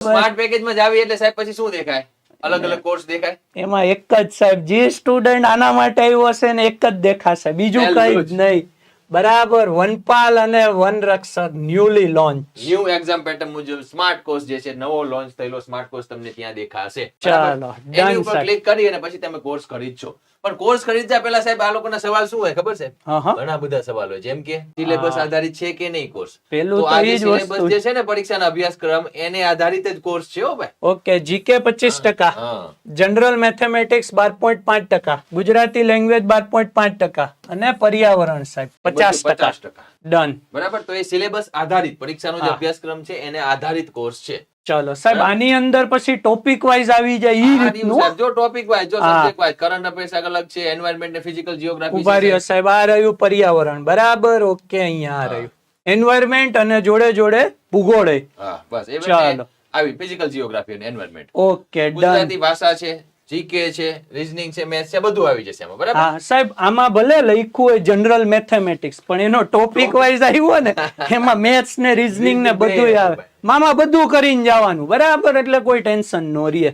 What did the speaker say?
Smart પેકેજમાં જ આવી એટલે સાહેબ પછી શું દેખાય? અલગ અલગ કોર્સ દેખાય. એમાં એક જ સાહેબ, જે સ્ટુડન્ટ આના માટે આવ્યો હશે ને એક જ દેખાશે, બીજું કઈ જ નહીં. બરાબર. વનપાલ અને વનરક્ષક newly launch, new exam pattern મુજબ સ્માર્ટ કોર્સ જે છે નવો લોન્ચ થયેલો સ્માર્ટ કોર્સ તમને ત્યાં દેખાશે. ચાલો એની ડન ઉપર સાહેબ. ક્લિક કરી અને પછી તમે કોર્સ ખરીદશો. પણ કોર્સ ખરીદતા પહેલા સાહેબ આ લોકોના સવાલ શું હોય ખબર છે? હા હા, ઘણા બધા સવાલ હોય, જેમ કે સિલેબસ આધારિત છે કે નહીં કોર્સ. પેલું તો તો આ એ જે જ સિલેબસ વસ્તુ. જે છે ને પરીક્ષાના અભ્યાસક્રમ એને આધારિત જ કોર્સ છે હો ભાઈ. ઓકે, જીકે 25%, હા. જનરલ મેથેમેટિક્સ 12.5%, ગુજરાતી લેંગ્વેજ 12.5% અને પર્યાવરણ સાહેબ 50%. 50%. ડન. બરાબર. તો એ સિલેબસ આધારિત પરીક્ષાનો જે હા. અભ્યાસક્રમ છે એને આધારિત કોર્સ છે. ચલો સાહેબ, આની અંદર પછી ટોપિક વાઇઝ આવી જાય ઈ આ રહ્યું રીતનું. સાહેબ, જો ટોપિક વાઇઝ, જો હા. સબ્જેક્ટ વાઇઝ, કરંટ અફેર્સ અલગ છે, એન્વાયરમેન્ટ ને ફિઝિકલ જીઓગ્રાફી ઉભા છે રહ્યો સાહેબ, આ રહ્યું પર્યાવરણ. બરાબર. ઓકે, અહીંયા આ હા. રહ્યું એન્વાયરમેન્ટ અને જોડે જોડે ભૂગોળ. હા બસ એ ચાલો. બંને આવી ફિઝિકલ જીઓગ્રાફી અને એન્વાયરમેન્ટ. Okay done. ગુજરાતી ભાષા છે, જીકે છે, રીઝનિંગ છે, મેથ્સ છે, બધું આવી જશે એમાં. બરાબર. હા સાહેબ, આમાં ભલે લખ્યું હોય જનરલ મેથેમેટિક્સ, પણ એનો ટોપિક વાઇઝ આવ્યો ને એમાં મેથ્સ ને રીઝનિંગ ને Reasoning બધું બે આવે. ભાઈ. મામા બધું કરીને જવાનું. બરાબર. એટલે કોઈ ટેન્શન નો રહે.